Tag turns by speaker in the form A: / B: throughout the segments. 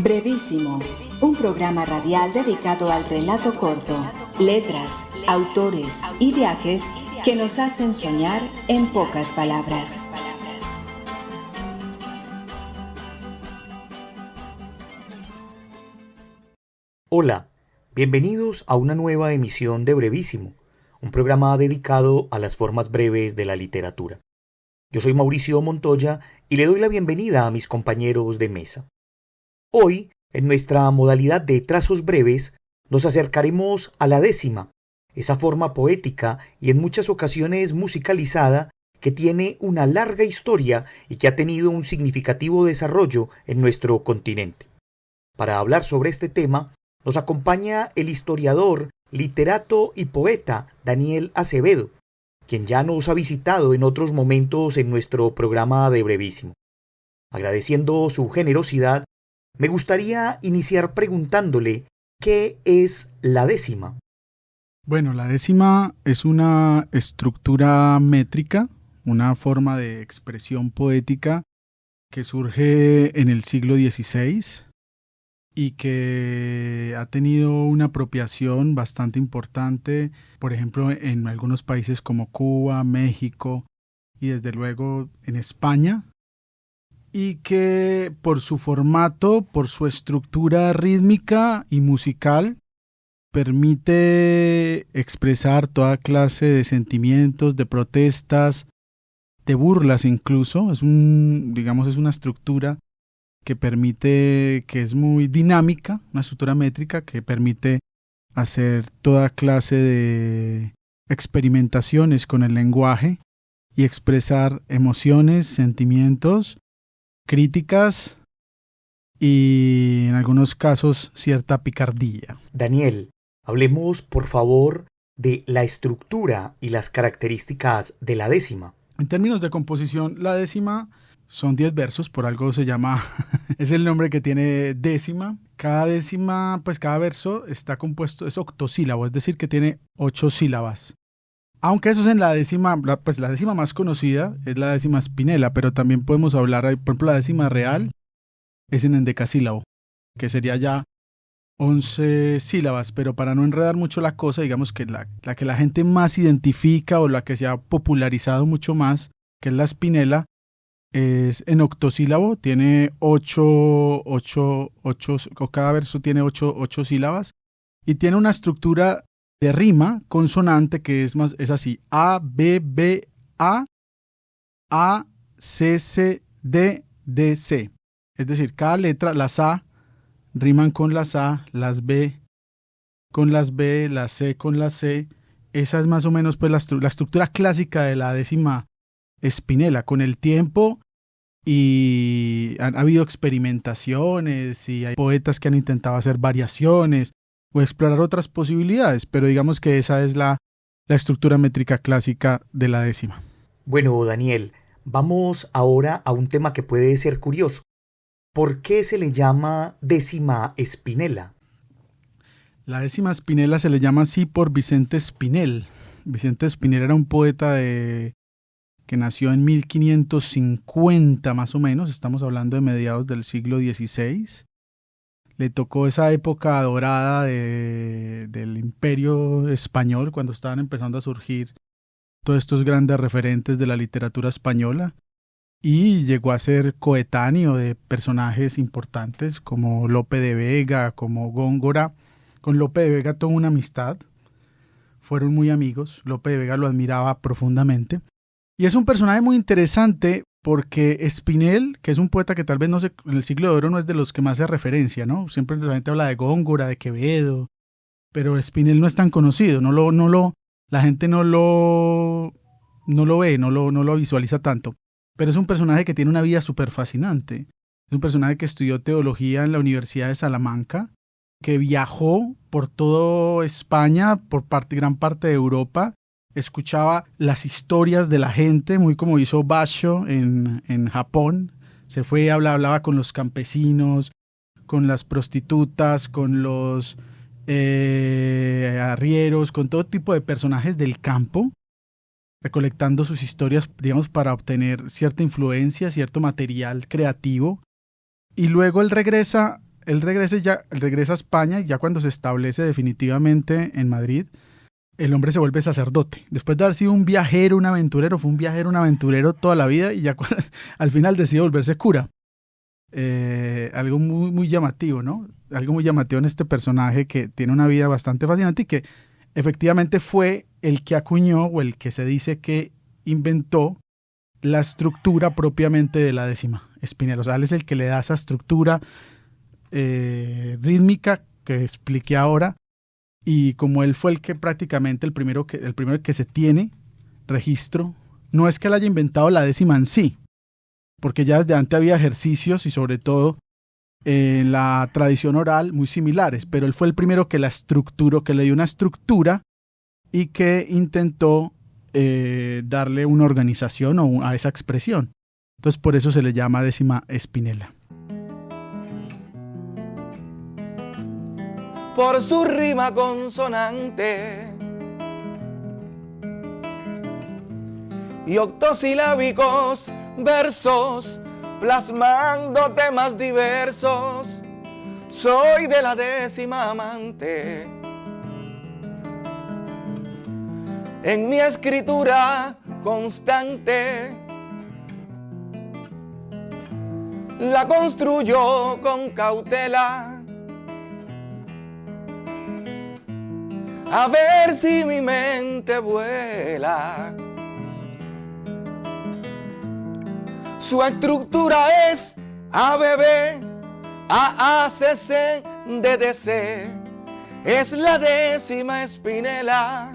A: Brevísimo, un programa radial dedicado al relato corto, letras, autores y viajes que nos hacen soñar en pocas palabras.
B: Hola, bienvenidos a una nueva emisión de Brevísimo, un programa dedicado a las formas breves de la literatura. Yo soy Mauricio Montoya y le doy la bienvenida a mis compañeros de mesa. Hoy, en nuestra modalidad de trazos breves, nos acercaremos a la décima, esa forma poética y en muchas ocasiones musicalizada que tiene una larga historia y que ha tenido un significativo desarrollo en nuestro continente. Para hablar sobre este tema, nos acompaña el historiador, literato y poeta Daniel Acevedo, quien ya nos ha visitado en otros momentos en nuestro programa de Brevísimo. Agradeciendo su generosidad, me gustaría iniciar preguntándole ¿qué es la décima?
C: Bueno, la décima es una estructura métrica, una forma de expresión poética que surge en el siglo XVI y que ha tenido una apropiación bastante importante, por ejemplo, en algunos países como Cuba, México y desde luego en España, y que por su formato, por su estructura rítmica y musical, permite expresar toda clase de sentimientos, de protestas, de burlas incluso. Es una estructura que permite, que es muy dinámica, una estructura métrica que permite hacer toda clase de experimentaciones con el lenguaje y expresar emociones, sentimientos, críticas y en algunos casos cierta picardía.
B: Daniel, hablemos por favor de la estructura y las características de la décima.
C: En términos de composición, la décima son 10 versos, por algo se llama, es el nombre que tiene décima. Cada décima, cada verso está compuesto, es octosílabo, es decir, que tiene 8 sílabas. Aunque eso es en la décima, la décima más conocida es la décima espinela, pero también podemos hablar, por ejemplo, la décima real es en endecasílabo, que sería ya 11 sílabas, pero para no enredar mucho la cosa, digamos que la que la gente más identifica o la que se ha popularizado mucho más, que es la espinela, es en octosílabo, tiene 8, cada verso tiene 8 sílabas y tiene una estructura de rima consonante que es así: A, B, B, A, C, C, D, D, C. Es decir, cada letra, las A riman con las A, las B con las B, las C con las C. Esa es más o menos la estructura clásica de la décima espinela. Con el tiempo y ha habido experimentaciones y hay poetas que han intentado hacer variaciones o explorar otras posibilidades, pero digamos que esa es la estructura métrica clásica de la décima.
B: Bueno, Daniel, vamos ahora a un tema que puede ser curioso. ¿Por qué se le llama décima espinela?
C: La décima espinela se le llama así por Vicente Espinel. Vicente Espinel era un poeta que nació en 1550 más o menos, estamos hablando de mediados del siglo XVI. Le tocó esa época dorada del Imperio Español, cuando estaban empezando a surgir todos estos grandes referentes de la literatura española, y llegó a ser coetáneo de personajes importantes como Lope de Vega, como Góngora. Con Lope de Vega tuvo una amistad, fueron muy amigos, Lope de Vega lo admiraba profundamente, y es un personaje muy interesante porque Espinel, que es un poeta que tal vez en el siglo de oro no es de los que más se referencia, ¿no? Siempre la gente habla de Góngora, de Quevedo, pero Espinel no es tan conocido, la gente no lo ve, no lo visualiza tanto. Pero es un personaje que tiene una vida súper fascinante. Es un personaje que estudió teología en la Universidad de Salamanca, que viajó por toda España, por gran parte de Europa, escuchaba las historias de la gente, muy como hizo Basho en Japón. Se fue, hablaba con los campesinos, con las prostitutas, con los arrieros, con todo tipo de personajes del campo, recolectando sus historias, digamos, para obtener cierta influencia, cierto material creativo. Y luego él regresa él regresa a España y ya cuando se establece definitivamente en Madrid, el hombre se vuelve sacerdote. Después de haber sido un viajero, un aventurero, fue un aventurero toda la vida y ya al final decide volverse cura. Algo muy, muy llamativo, ¿no? Algo muy llamativo en este personaje que tiene una vida bastante fascinante y que efectivamente fue el que acuñó o el que se dice que inventó la estructura propiamente de la décima espinela. O sea, él es el que le da esa estructura rítmica que expliqué ahora, y como él fue el que prácticamente el primero que se tiene registro, no es que él haya inventado la décima en sí, porque ya desde antes había ejercicios y sobre todo en la tradición oral muy similares, pero él fue el primero que la estructuró, que le dio una estructura y que intentó darle una organización a esa expresión. Entonces por eso se le llama décima espinela.
D: Por su rima consonante y octosilábicos versos, plasmando temas diversos, soy de la décima amante. En mi escritura constante la construyo con cautela, a ver si mi mente vuela. Su estructura es ABB, AACC, DDC. Es la décima espinela.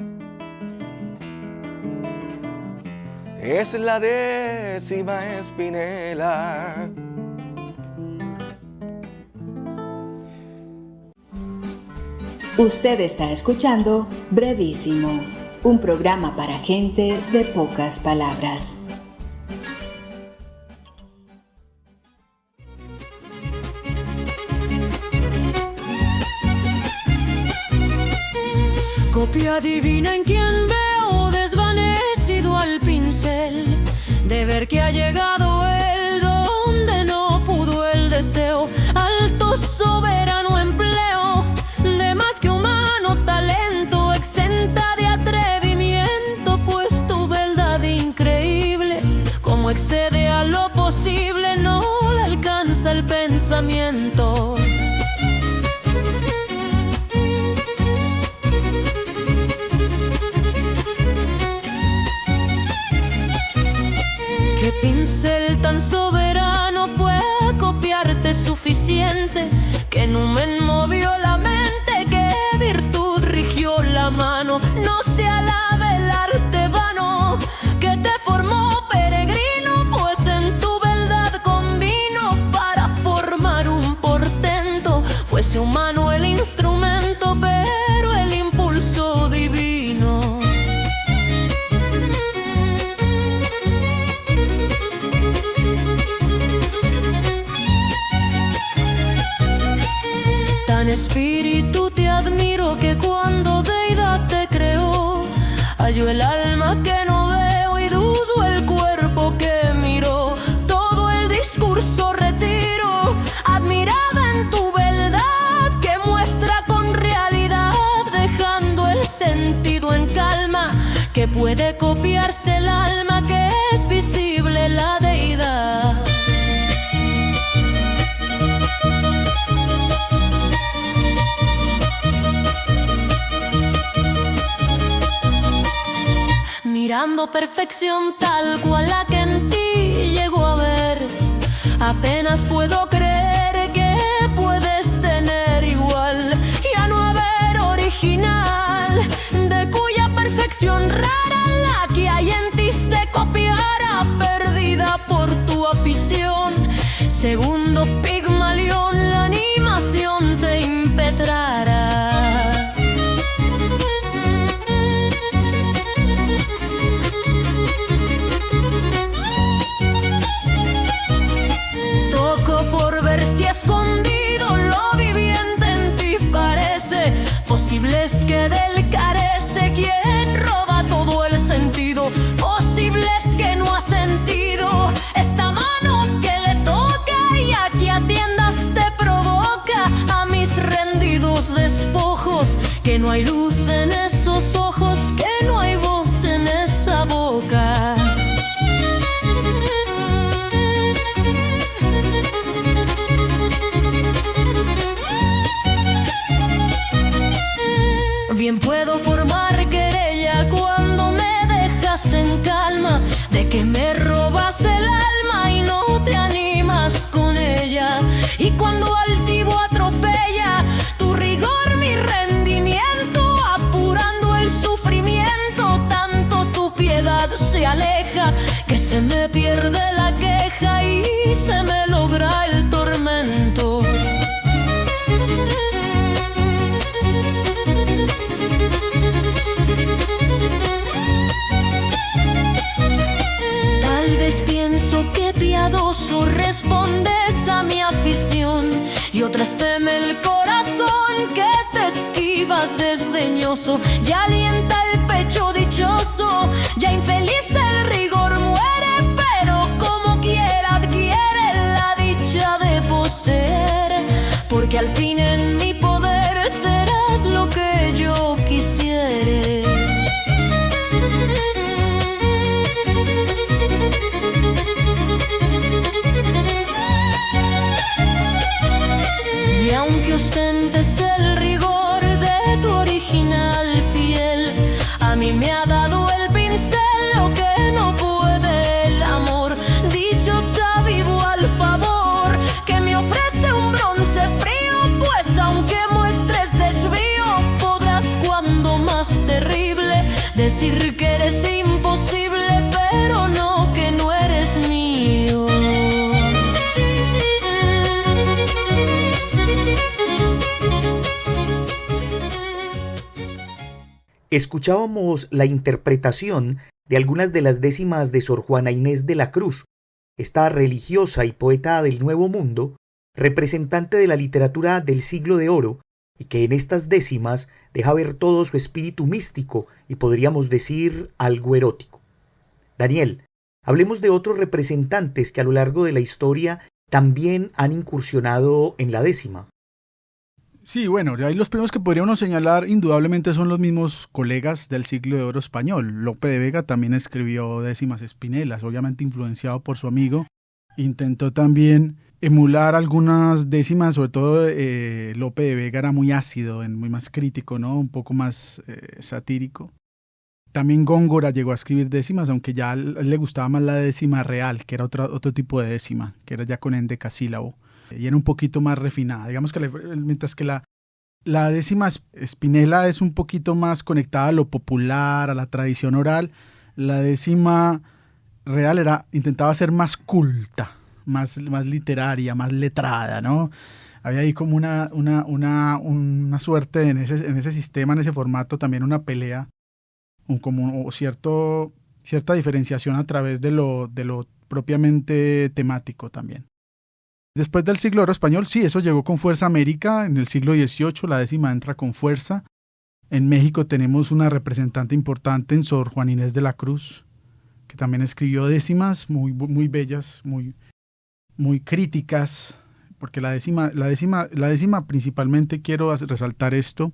D: Es la décima espinela.
A: Usted está escuchando Brevísimo, un programa para gente de pocas palabras.
E: Copia divina en quien veo desvanecido al pincel, de ver que ha llegado el donde no pudo el deseo, alto soberano empleo de más que humano talento, exenta de atrevimiento, pues tu verdad increíble, como excede a lo posible, no le alcanza el pensamiento. Qué pincel tan soberano fue copiarte suficiente, que numen movió la mente, que virtud rigió la mano. No se alabe el arte vano que te formó peregrino, pues en tu beldad convino para formar un portento. Fuese humano el instrumento, pero el impulso divino. Espíritu te admiro que cuando deidad te creó, halló el alma que no veo y dudo el cuerpo que miro. Todo el discurso retiro, admirada en tu beldad que muestra con realidad, dejando el sentido en calma, que puede copiarse el alma, que es visible la deidad. Mirando perfección tal cual la que en ti llego a ver, apenas puedo creer que puedes tener igual y a no haber original, de cuya perfección rara la que hay en ti se copiara, perdida por tu afición. Segundo Pigmalión, la animación te impetrara. Si escondido lo viviente en ti parece, posible es que del carece quien roba todo el sentido, posible es que no ha sentido esta mano que le toca y a que atiendas te provoca, que no hay luz en esos ojos, que no hay voz en esa boca. Bien puedo formar querella cuando me dejas en calma, de que me robas el alma y no te animas con ella. Y cuando altivo atropella tu rigor, mi rendimiento, apurando el sufrimiento, tanto tu piedad se aleja, que se me pierde la queja y se me logra el tormento. Tal vez pienso que piadoso respondes a mi afición, y otras teme el corazón que te esquivas desdeñoso. Ya alienta el pecho dichoso, ya infeliz el rigor muere, pero como quiera adquiere la dicha de poseer, porque al fin en mi poder serás lo que yo quisiere. Y aunque ostentes el rigor de tu original fiel, a mí me ha dado el pincel lo que no puede el amor. Dichosa vivo al favor que me ofrece un bronce frío, pues aunque muestres desvío, podrás cuando más terrible decir que eres imposible, pero no que no eres mío.
B: Escuchábamos la interpretación de algunas de las décimas de Sor Juana Inés de la Cruz, esta religiosa y poeta del Nuevo Mundo, representante de la literatura del Siglo de Oro, y que en estas décimas deja ver todo su espíritu místico y podríamos decir algo erótico. Daniel, hablemos de otros representantes que a lo largo de la historia también han incursionado en la décima.
C: Sí, bueno, ahí los primeros que podría uno señalar indudablemente son los mismos colegas del Siglo de Oro español. Lope de Vega también escribió décimas espinelas, obviamente influenciado por su amigo. Intentó también emular algunas décimas, sobre todo Lope de Vega era muy ácido, muy más crítico, ¿no? Un poco más satírico. También Góngora llegó a escribir décimas, aunque ya a él le gustaba más la décima real, que era otro tipo de décima, que era ya con endecasílabo. Y era un poquito más refinada. Digamos que mientras que la décima espinela es un poquito más conectada a lo popular, a la tradición oral, la décima real intentaba ser más culta, más literaria, más letrada, ¿no? Había ahí como una suerte en ese sistema, en ese formato, también una pelea, cierta diferenciación a través de lo propiamente temático también. Después del Siglo de Oro español, sí, eso llegó con fuerza a América. En el siglo XVIII la décima entra con fuerza. En México tenemos una representante importante en Sor Juana Inés de la Cruz, que también escribió décimas muy, muy bellas, muy, muy críticas, porque la décima principalmente quiero resaltar esto,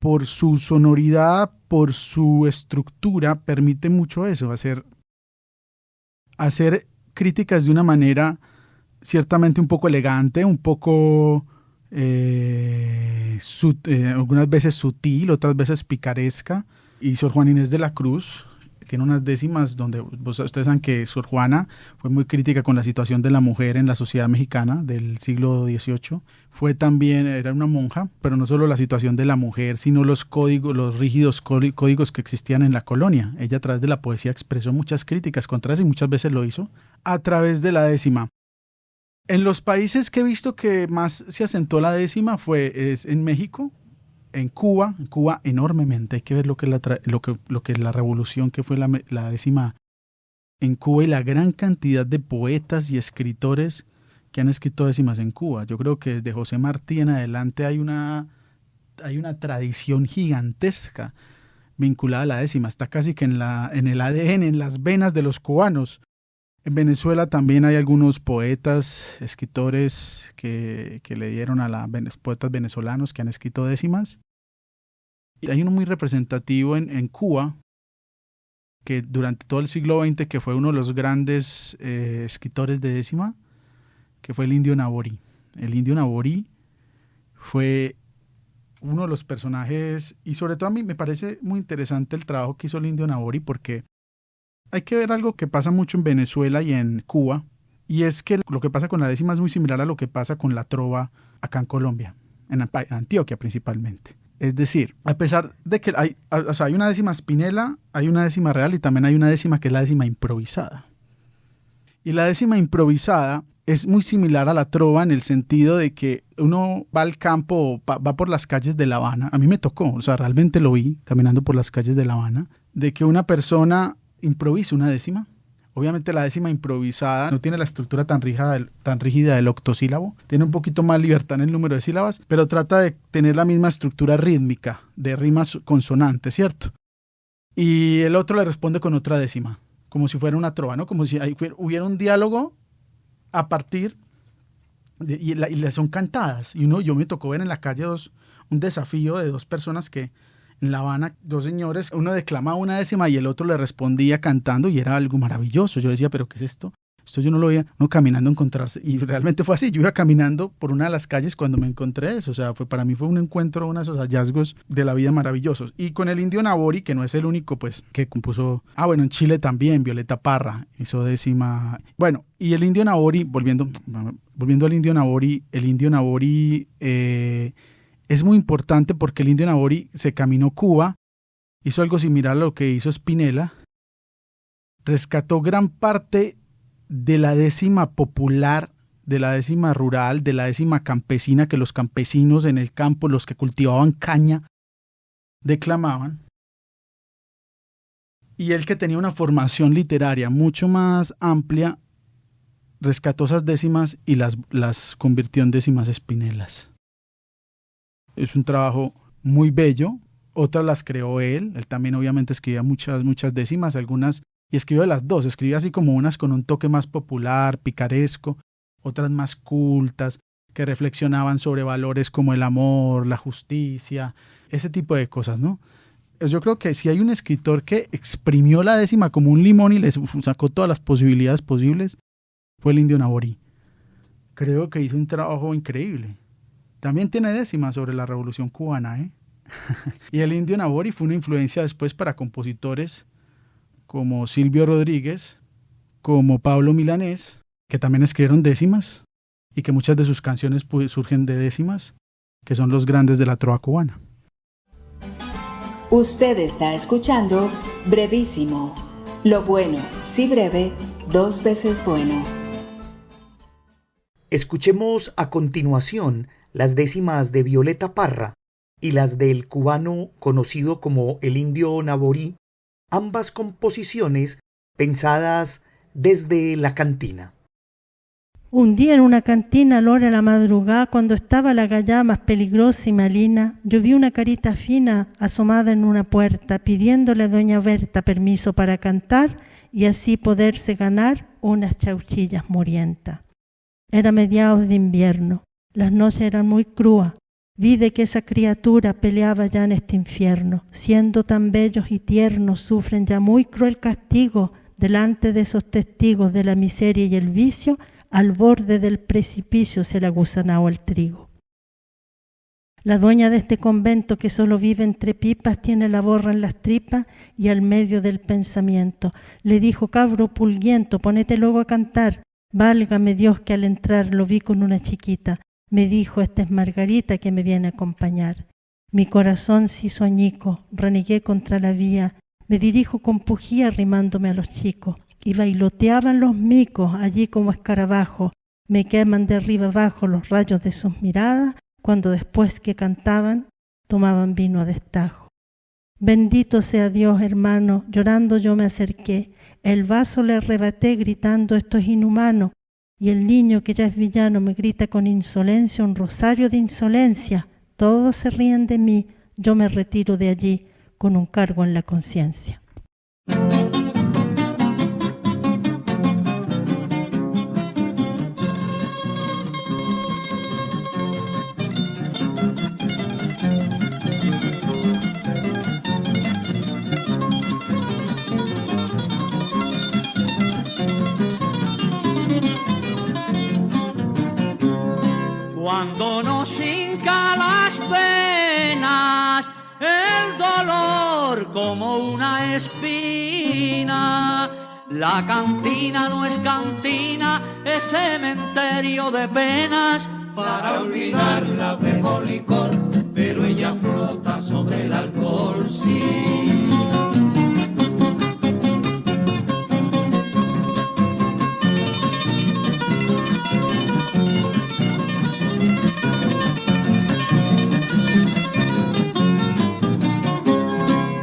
C: por su sonoridad, por su estructura, permite mucho eso, hacer críticas de una manera ciertamente un poco elegante, un poco algunas veces sutil, otras veces picaresca. Y Sor Juana Inés de la Cruz tiene unas décimas donde ustedes saben que Sor Juana fue muy crítica con la situación de la mujer en la sociedad mexicana del siglo XVIII. Era una monja, pero no solo la situación de la mujer, sino los rígidos códigos que existían en la colonia. Ella a través de la poesía expresó muchas críticas contra eso y muchas veces lo hizo a través de la décima. En los países que he visto que más se asentó la décima es en México, en Cuba enormemente. Hay que ver lo que es la revolución que fue la décima en Cuba y la gran cantidad de poetas y escritores que han escrito décimas en Cuba. Yo creo que desde José Martí en adelante hay una tradición gigantesca vinculada a la décima. Está casi que en el ADN, en las venas de los cubanos. En Venezuela también hay algunos poetas, escritores que le dieron poetas venezolanos que han escrito décimas. Y hay uno muy representativo en Cuba, que durante todo el siglo XX, que fue uno de los grandes escritores de décima, que fue el indio Nabori. El indio Nabori fue uno de los personajes, y sobre todo a mí me parece muy interesante el trabajo que hizo el indio Nabori, porque hay que ver algo que pasa mucho en Venezuela y en Cuba, y es que lo que pasa con la décima es muy similar a lo que pasa con la trova acá en Colombia, en Antioquia principalmente. Es decir, a pesar de que hay una décima spinela, hay una décima real y también hay una décima que es la décima improvisada. Y la décima improvisada es muy similar a la trova en el sentido de que uno va al campo, va por las calles de La Habana. A mí me tocó, o sea, realmente lo vi caminando por las calles de La Habana, de que una persona improvisa una décima. Obviamente la décima improvisada no tiene la estructura tan rígida del octosílabo, tiene un poquito más libertad en el número de sílabas, pero trata de tener la misma estructura rítmica de rimas consonantes, ¿cierto? Y el otro le responde con otra décima, como si fuera una trova, ¿no? Como si hubiera un diálogo a partir y las son cantadas. Y yo me tocó ver en la calle un desafío de dos personas que en La Habana, dos señores, uno declamaba una décima y el otro le respondía cantando y era algo maravilloso. Yo decía, ¿pero qué es esto? Esto yo no lo veía, no caminando a encontrarse. Y realmente fue así. Yo iba caminando por una de las calles cuando me encontré eso. O sea, para mí fue un encuentro, uno de esos hallazgos de la vida maravillosos. Y con el indio Nabori, que no es el único, pues, que compuso... en Chile también, Violeta Parra hizo décima. Bueno, y el indio Nabori, volviendo al indio Nabori, el indio Nabori... es muy importante porque el indio Nabori se caminó Cuba, hizo algo similar a lo que hizo Spinella, rescató gran parte de la décima popular, de la décima rural, de la décima campesina que los campesinos en el campo, los que cultivaban caña, declamaban. Y él, que tenía una formación literaria mucho más amplia, rescató esas décimas y las convirtió en décimas Spinelas. Es un trabajo muy bello. Otras las creó él. Él también obviamente escribía muchas décimas, algunas, y escribió de las dos. Escribía así como unas con un toque más popular, picaresco, otras más cultas, que reflexionaban sobre valores como el amor, la justicia, ese tipo de cosas, ¿no? Yo creo que si hay un escritor que exprimió la décima como un limón y le sacó todas las posibilidades posibles, fue el indio Nabori. Creo que hizo un trabajo increíble. También tiene décimas sobre la Revolución Cubana, ¿eh? Y el indio Nabori fue una influencia después para compositores como Silvio Rodríguez, como Pablo Milanés, que también escribieron décimas y que muchas de sus canciones surgen de décimas, que son los grandes de la trova cubana.
A: Usted está escuchando Brevísimo. Lo bueno, si breve, 2 veces bueno.
B: Escuchemos a continuación las décimas de Violeta Parra y las del cubano conocido como el indio Nabori, ambas composiciones pensadas desde la cantina.
F: Un día en una cantina a la hora de la madrugada, cuando estaba la gallada más peligrosa y malina, yo vi una carita fina asomada en una puerta, pidiéndole a doña Berta permiso para cantar y así poderse ganar unas chauchillas murientas. Era mediados de invierno. Las noches eran muy cruas. Vi de que esa criatura peleaba ya en este infierno. Siendo tan bellos y tiernos, sufren ya muy cruel castigo delante de esos testigos de la miseria y el vicio. Al borde del precipicio se le agusanaba el trigo. La dueña de este convento, que solo vive entre pipas, tiene la borra en las tripas y al medio del pensamiento. Le dijo: cabro pulguiento, ponete luego a cantar. Válgame Dios que al entrar lo vi con una chiquita. Me dijo: esta es Margarita que me viene a acompañar. Mi corazón se hizo añico, renegué contra la vía. Me dirijo con pujía arrimándome a los chicos. Y bailoteaban los micos allí como escarabajos. Me queman de arriba abajo los rayos de sus miradas, cuando después que cantaban, tomaban vino a destajo. Bendito sea Dios, hermano, llorando yo me acerqué. El vaso le arrebaté gritando: esto es inhumano. Y el niño, que ya es villano, me grita con insolencia un rosario de insolencia. Todos se ríen de mí, yo me retiro de allí con un cargo en la conciencia.
G: cuando nos hinca las venas el dolor como una espina. La cantina no es cantina, es cementerio de penas.
H: Para olvidarla bebo licor, pero ella flota sobre el alcohol, sí.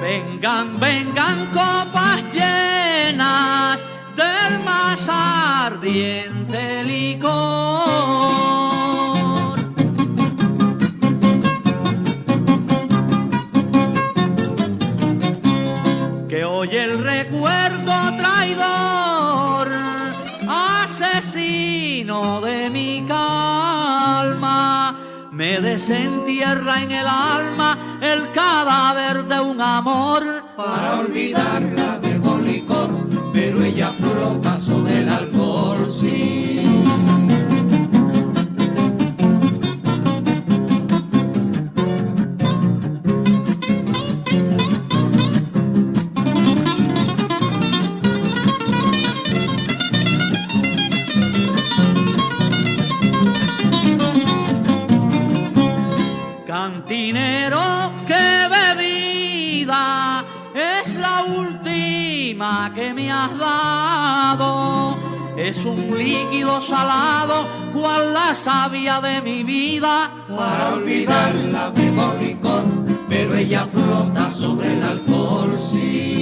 G: Vengan, vengan copas llenas del más ardiente licor. Que hoy el recuerdo traidor, asesino de mi calma, me desentierra en el alma el cadáver de un amor.
H: Para olvidarla bebo licor, pero ella flota sobre el alcohol, sí.
G: Cantinero, qué bebida es la última que me has dado. Es un líquido salado, cual la savia de mi vida.
H: Para olvidarla bebo licor, pero ella flota sobre el alcohol, sí.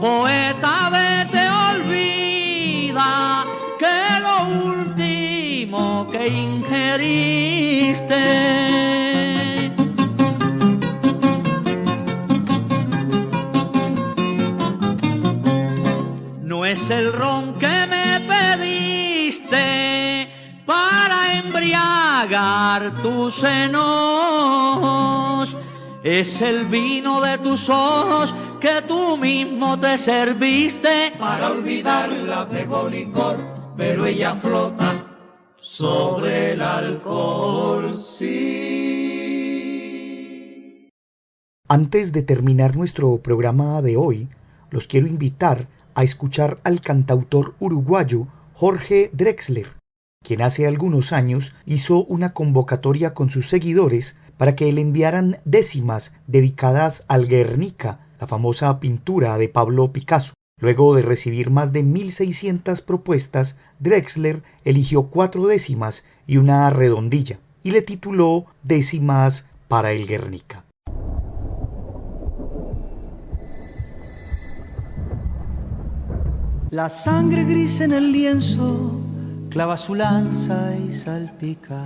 G: Poeta, vete, olvida que lo último que ingeriste no es el ron que me pediste para embriagar tus enojos, es el vino de tus ojos que tú mismo te serviste.
H: Para olvidarla bebo licor, pero ella flota sobre el alcohol, sí.
B: Antes de terminar nuestro programa de hoy, los quiero invitar a escuchar al cantautor uruguayo Jorge Drexler, quien hace algunos años hizo una convocatoria con sus seguidores para que le enviaran décimas dedicadas al Guernica, la famosa pintura de Pablo Picasso. Luego de recibir más de 1.600 propuestas, Drexler eligió 4 décimas y una redondilla, y le tituló Décimas para el Guernica.
I: La sangre gris en el lienzo clava su lanza y salpica.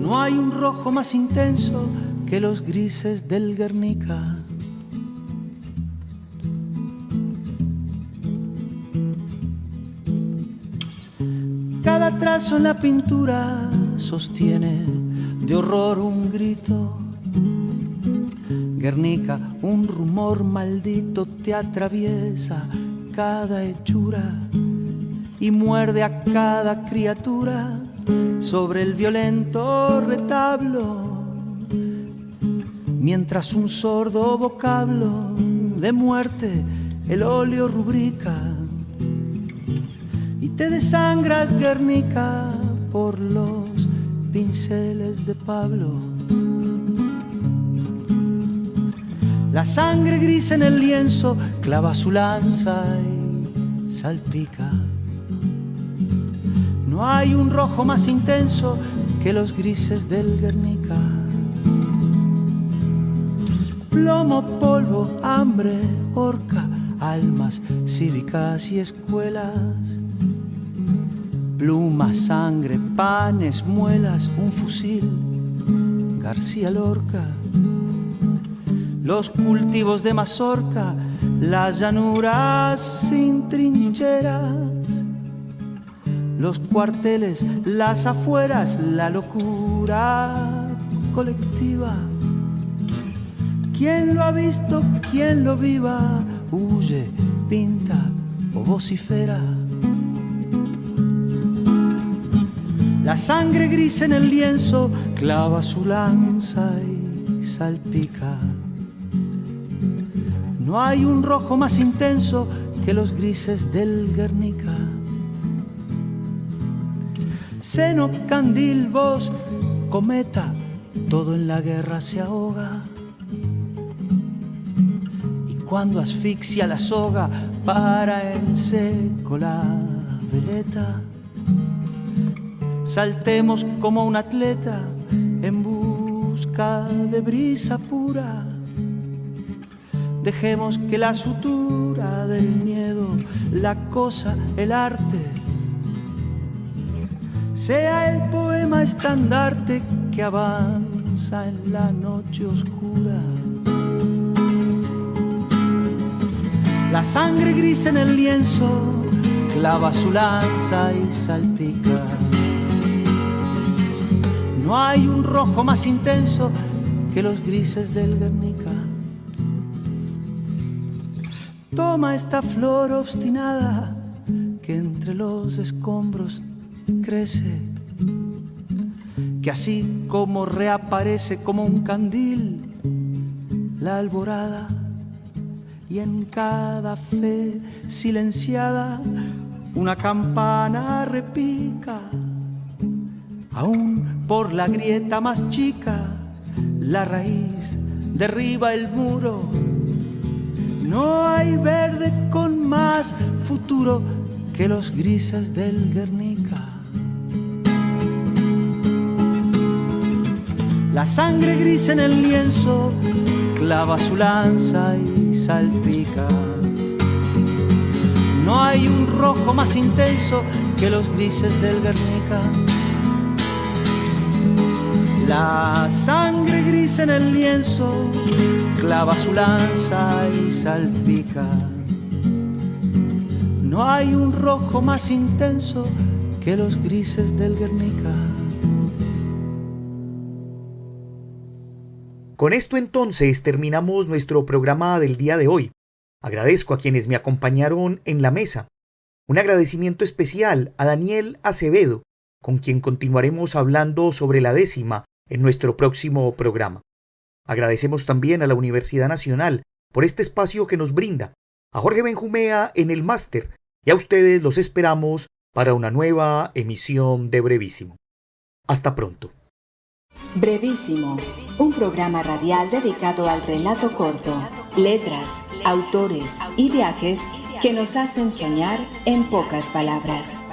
I: No hay un rojo más intenso que los grises del Guernica. Cada trazo en la pintura sostiene de horror un grito. Guernica, un rumor maldito te atraviesa cada hechura y muerde a cada criatura sobre el violento retablo, mientras un sordo vocablo de muerte el óleo rubrica y te desangras, Guernica, por los pinceles de Pablo. La sangre gris en el lienzo clava su lanza y salpica. No hay un rojo más intenso que los grises del Guernica. Plomo, polvo, hambre, horca, almas cívicas y escuelas. Pluma, sangre, panes, muelas, un fusil, García Lorca. Los cultivos de mazorca, las llanuras sin trincheras, los cuarteles, las afueras, la locura colectiva. ¿Quién lo ha visto? ¿Quién lo viva? Huye, pinta o vocifera. La sangre gris en el lienzo clava su lanza y salpica. No hay un rojo más intenso que los grises del Guernica. Seno, candil, voz, cometa, todo en la guerra se ahoga. Y cuando asfixia la soga, para en seco la veleta. Saltemos como un atleta en busca de brisa pura. Dejemos que la sutura del miedo, la cosa, el arte, sea el poema estandarte que avanza en la noche oscura. La sangre gris en el lienzo clava su lanza y salpica. No hay un rojo más intenso que los grises del Guernica. Toma esta flor obstinada que entre los escombros crece, que así como reaparece como un candil la alborada, y en cada fe silenciada una campana repica. Aún por la grieta más chica la raíz derriba el muro. No hay verde con más futuro que los grises del Guernica. La sangre gris en el lienzo clava su lanza y salpica. No hay un rojo más intenso que los grises del Guernica. La sangre gris en el lienzo clava su lanza y salpica. No hay un rojo más intenso que los grises del Guernica.
B: Con esto entonces terminamos nuestro programa del día de hoy. Agradezco a quienes me acompañaron en la mesa. Un agradecimiento especial a Daniel Acevedo, con quien continuaremos hablando sobre la 10ª en nuestro próximo programa. Agradecemos también a la Universidad Nacional por este espacio que nos brinda, a Jorge Benjumea en el máster, y a ustedes los esperamos para una nueva emisión de Brevísimo. Hasta pronto.
A: Brevísimo, un programa radial dedicado al relato corto, letras, autores y viajes que nos hacen soñar en pocas palabras.